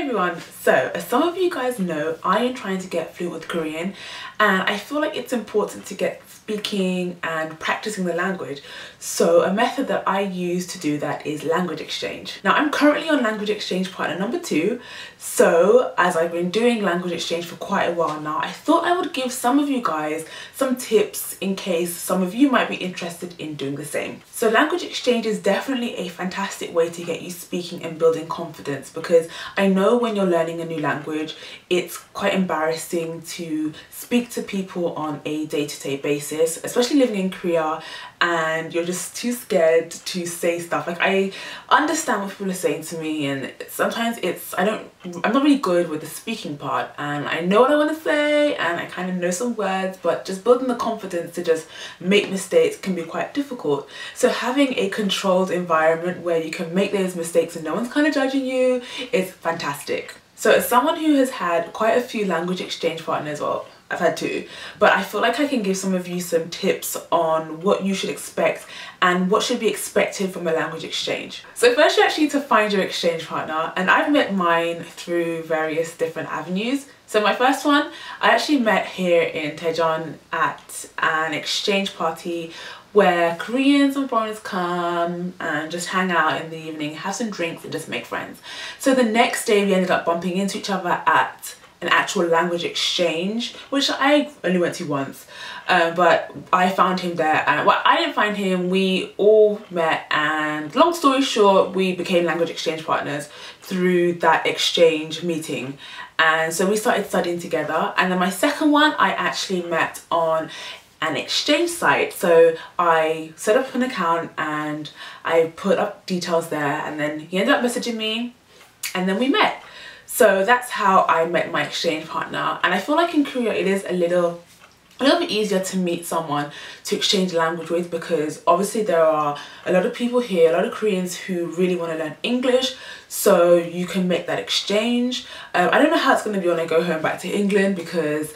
everyone, so as some of you guys know, I am trying to get fluent with Korean, and I feel like it's important to get speaking and practicing the language. So a method that I use to do that is language exchange. Now I'm currently on language exchange partner number 2, so as I've been doing language exchange for quite a while now, I thought I would give some of you guys some tips in case some of you might be interested in doing the same. So language exchange is definitely a fantastic way to get you speaking and building confidence, because I know when you're learning a new language, it's quite embarrassing to speak to people on a day-to-day basis, especially living in Korea, and you're just too scared to say stuff. Like, I understand what people are saying to me, and sometimes I'm not really good with the speaking part, and I know what I want to say and I kind of know some words, but just building the confidence to just make mistakes can be quite difficult. So having a controlled environment where you can make those mistakes and no one's kind of judging you is fantastic. So as someone who has had quite a few language exchange partners, well, I've had 2, but I feel like I can give some of you some tips on what you should expect and what should be expected from a language exchange. So first you actually need to find your exchange partner, and I've met mine through various different avenues. So my first one, I actually met here in Daejeon at an exchange party where Koreans and foreigners come and just hang out in the evening, have some drinks and just make friends. So the next day we ended up bumping into each other at an actual language exchange, which I only went to once, but I found him there, and well, I didn't find him, we all met, and long story short, we became language exchange partners through that exchange meeting. And so we started studying together. And then my second one, I actually met on an exchange site. So I set up an account and I put up details there, and then he ended up messaging me and then we met. So that's how I met my exchange partner. And I feel like in Korea it is a little bit easier to meet someone to exchange language with, because obviously there are a lot of people here, a lot of Koreans who really want to learn English, so you can make that exchange. I don't know how it's going to be when I go home back to England, because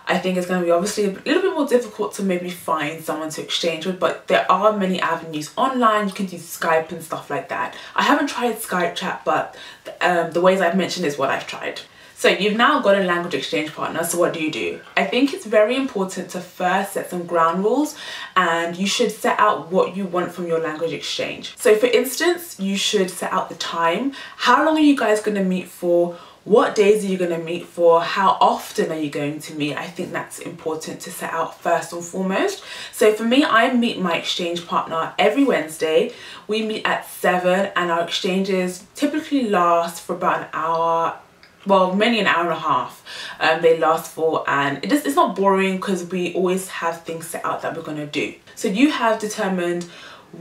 I think it's going to be obviously a little bit more difficult to maybe find someone to exchange with, but there are many avenues online. You can do Skype and stuff like that. I haven't tried Skype chat, but the ways I've mentioned is what I've tried. So you've now got a language exchange partner, so what do? I think it's very important to first set some ground rules, and you should set out what you want from your language exchange. So for instance, you should set out the time. How long are you guys going to meet for? What days are you going to meet for? How often are you going to meet? I think that's important to set out first and foremost. So for me, I meet my exchange partner every Wednesday. We meet at 7, and our exchanges typically last for about an hour. Well, mainly an hour and a half they last for, and it's not boring because we always have things set out that we're going to do. So you have determined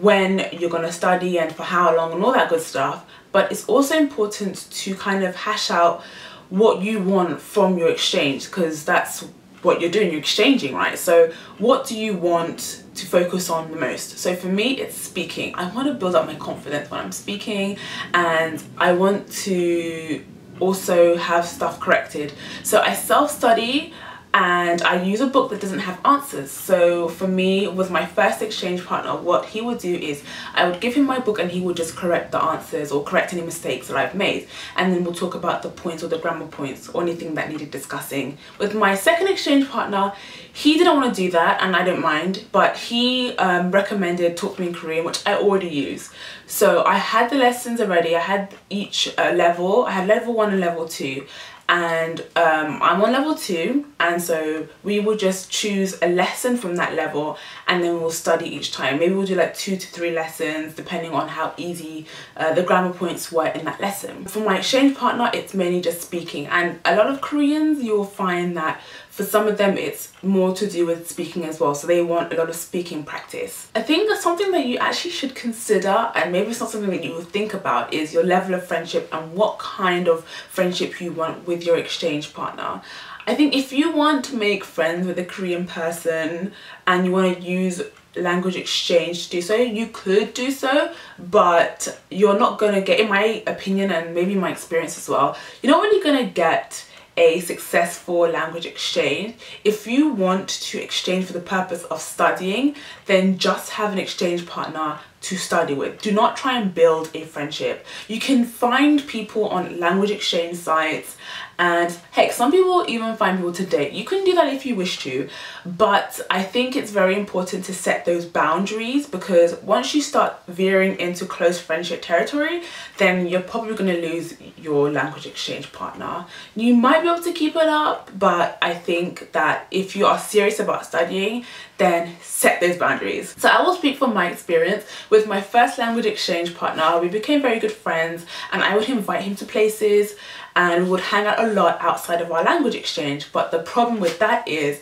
when you're going to study and for how long and all that good stuff, but it's also important to kind of hash out what you want from your exchange, because that's what you're doing, you're exchanging, right? So what do you want to focus on the most? So for me, it's speaking. I want to build up my confidence when I'm speaking, and I want to also have stuff corrected. So I self-study, and I use a book that doesn't have answers. So for me, with my first exchange partner, what he would do is I would give him my book and he would just correct the answers or correct any mistakes that I've made, and then we'll talk about the points or the grammar points or anything that needed discussing. With my second exchange partner, he didn't want to do that, and I don't mind, but he recommended Talk to Me in Korean, which I already use. So I had the lessons already. I had each level. I had level 1 and level 2. And I'm on level 2, and so we will just choose a lesson from that level, and then we'll study each time. Maybe we'll do like 2 to 3 lessons depending on how easy the grammar points were in that lesson. For my exchange partner, it's mainly just speaking, and a lot of Koreans, you'll find that for some of them it's more to do with speaking as well, so they want a lot of speaking practice. I think that's something that you actually should consider, and maybe it's not something that you would think about, is your level of friendship and what kind of friendship you want with your exchange partner. I think if you want to make friends with a Korean person and you want to use language exchange to do so, you could do so, but you're not going to get, in my opinion and maybe my experience as well, you're not really going to get a successful language exchange. If you want to exchange for the purpose of studying, then just have an exchange partner to study with. Do not try and build a friendship. You can find people on language exchange sites, and heck, some people even find people to date. You can do that if you wish to, but I think it's very important to set those boundaries, because once you start veering into close friendship territory, then you're probably going to lose your language exchange partner. You might be able to keep it up, but I think that if you are serious about studying, then set those boundaries. So I will speak from my experience. With my first language exchange partner, we became very good friends, and I would invite him to places and we would hang out a lot outside of our language exchange. But the problem with that is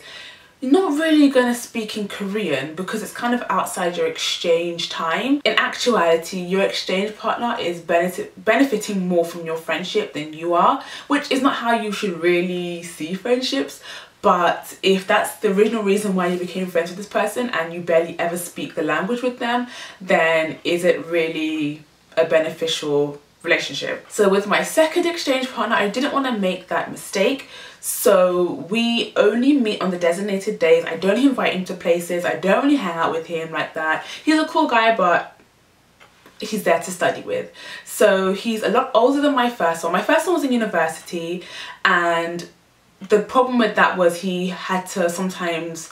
you're not really going to speak in Korean because it's kind of outside your exchange time. In actuality, your exchange partner is benefiting more from your friendship than you are, which is not how you should really see friendships. But if that's the original reason why you became friends with this person and you barely ever speak the language with them, then is it really a beneficial relationship? So with my second exchange partner, I didn't want to make that mistake. So we only meet on the designated days. I don't invite him to places. I don't really hang out with him like that. He's a cool guy, but he's there to study with. So he's a lot older than my first one. My first one was in university, and the problem with that was he had to sometimes,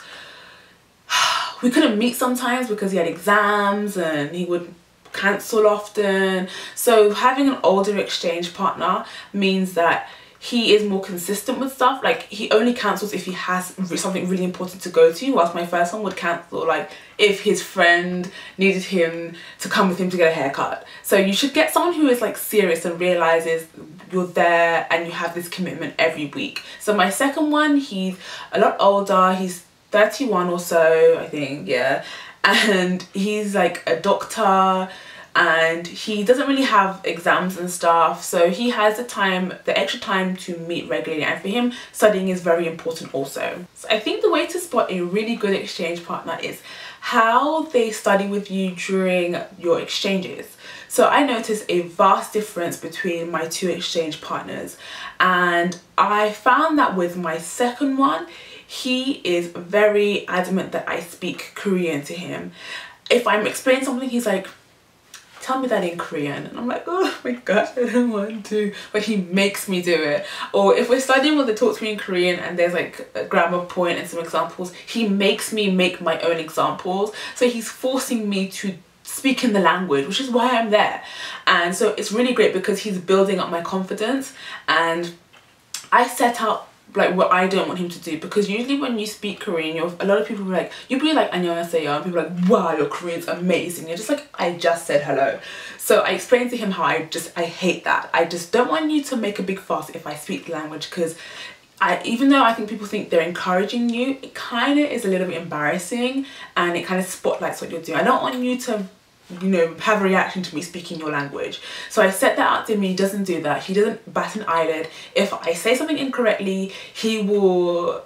we couldn't meet sometimes because he had exams and he would cancel often. So having an older exchange partner means that he is more consistent with stuff. Like, he only cancels if he has something really important to go to, whilst my first one would cancel like if his friend needed him to come with him to get a haircut. So you should get someone who is like serious and realizes you're there and you have this commitment every week. So my second one, he's a lot older. He's 31 or so, I think, yeah. And he's like a doctor, and he doesn't really have exams and stuff, so he has the extra time to meet regularly, and for him studying is very important also. So I think the way to spot a really good exchange partner is how they study with you during your exchanges. So I noticed a vast difference between my two exchange partners, and I found that with my second one, he is very adamant that I speak Korean to him. If I'm explaining something, he's like, tell me that in Korean, and I'm like, oh my gosh, I don't want to, but he makes me do it. Or if we're studying when they talk to me in Korean and there's like a grammar point and some examples, he makes me make my own examples. So he's forcing me to speak in the language, which is why I'm there. And so it's really great because he's building up my confidence, and I set out like what I don't want him to do, because usually when you speak Korean, a lot of people are like, you'll be like annyeonghaseyo, and people are like, wow, your Korean's amazing. You're just like, I just said hello. So I explained to him how I hate that. I just don't want you to make a big fuss if I speak the language, because even though I think people think they're encouraging you, it kind of is a little bit embarrassing, and it kind of spotlights what you're doing. I don't want you to, you know, have a reaction to me speaking your language. So I set that out to him. He doesn't do that. He doesn't bat an eyelid. If I say something incorrectly, he will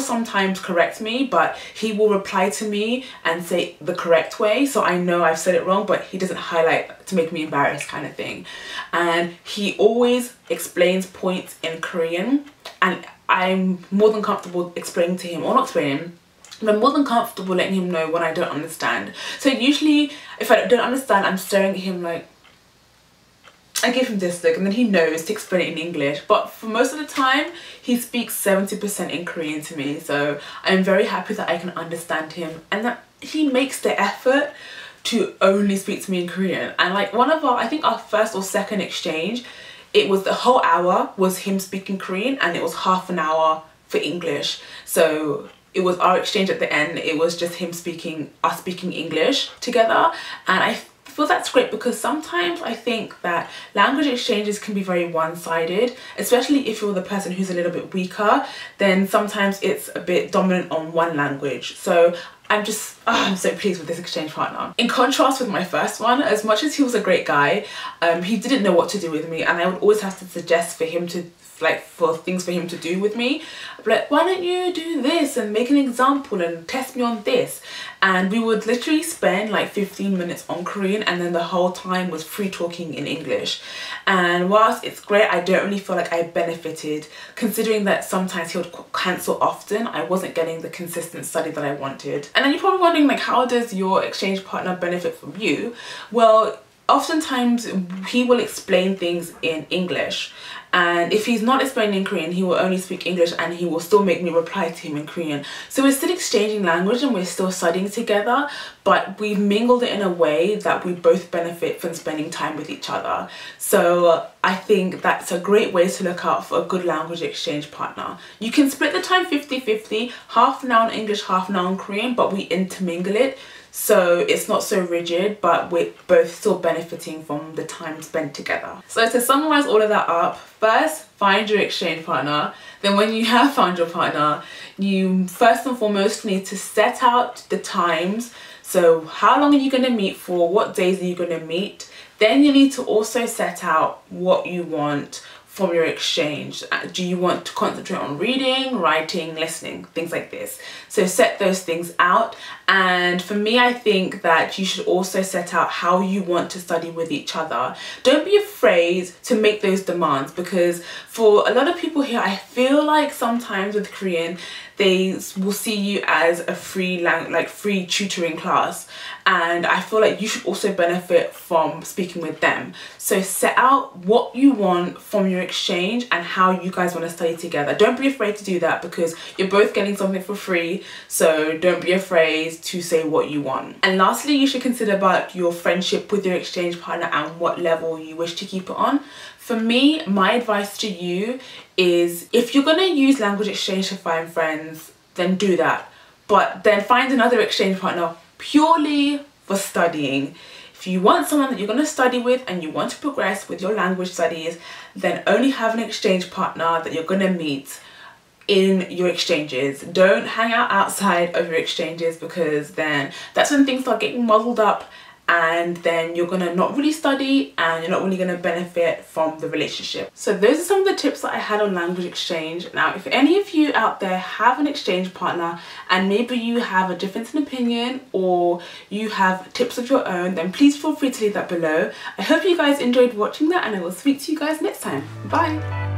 sometimes correct me, but he will reply to me and say the correct way, so I know I've said it wrong, but he doesn't highlight to make me embarrassed kind of thing. And he always explains points in Korean, and I'm more than comfortable explaining to him, or not explaining, I'm more than comfortable letting him know when I don't understand. So usually if I don't understand, I'm staring at him like, I give him this look, and then he knows to explain it in English. But for most of the time, he speaks 70% in Korean to me. So I'm very happy that I can understand him, and that he makes the effort to only speak to me in Korean. And like I think our first or second exchange, it was the whole hour was him speaking Korean, and it was half an hour for English. So it was our exchange at the end. It was just us speaking English together. And I feel that's great, because sometimes I think that language exchanges can be very one-sided, especially if you're the person who's a little bit weaker. Then sometimes it's a bit dominant on one language. So I'm so pleased with this exchange partner. In contrast with my first one, as much as he was a great guy, he didn't know what to do with me, and I would always have to suggest for things for him to do with me. I'd be like, why don't you do this and make an example and test me on this? And we would literally spend like 15 minutes on Korean, and then the whole time was free talking in English. And whilst it's great, I don't really feel like I benefited, considering that sometimes he would cancel often. I wasn't getting the consistent study that I wanted. And then you're probably wondering, like, how does your exchange partner benefit from you? Well, oftentimes he will explain things in English, and if he's not explaining in Korean, he will only speak English, and he will still make me reply to him in Korean. So we're still exchanging language and we're still studying together, but we've mingled it in a way that we both benefit from spending time with each other. So I think that's a great way to look out for a good language exchange partner. You can split the time 50-50, half an hour in English, half an hour in Korean, but we intermingle it. So it's not so rigid, but we're both still benefiting from the time spent together. So to summarize all of that up, first, find your exchange partner. Then when you have found your partner, you first and foremost need to set out the times. So how long are you going to meet for? What days are you going to meet? Then you need to also set out what you want from your exchange. Do you want to concentrate on reading, writing, listening, things like this? So set those things out. And for me, I think that you should also set out how you want to study with each other. Don't be afraid to make those demands, because for a lot of people here, I feel like sometimes with Korean, they will see you as a free tutoring class, and I feel like you should also benefit from speaking with them. So set out what you want from your exchange and how you guys want to study together. Don't be afraid to do that, because you're both getting something for free, so don't be afraid to say what you want. And lastly, you should consider about your friendship with your exchange partner and what level you wish to keep it on. For me, my advice to you is, if you're going to use language exchange to find friends, then do that. But then find another exchange partner purely for studying. If you want someone that you're going to study with and you want to progress with your language studies, then only have an exchange partner that you're going to meet in your exchanges. Don't hang out outside of your exchanges, because then that's when things start getting muddled up, and then you're gonna not really study and you're not really gonna benefit from the relationship. So those are some of the tips that I had on language exchange. Now, if any of you out there have an exchange partner and maybe you have a difference in opinion or you have tips of your own, then please feel free to leave that below. I hope you guys enjoyed watching that, and I will speak to you guys next time. Bye.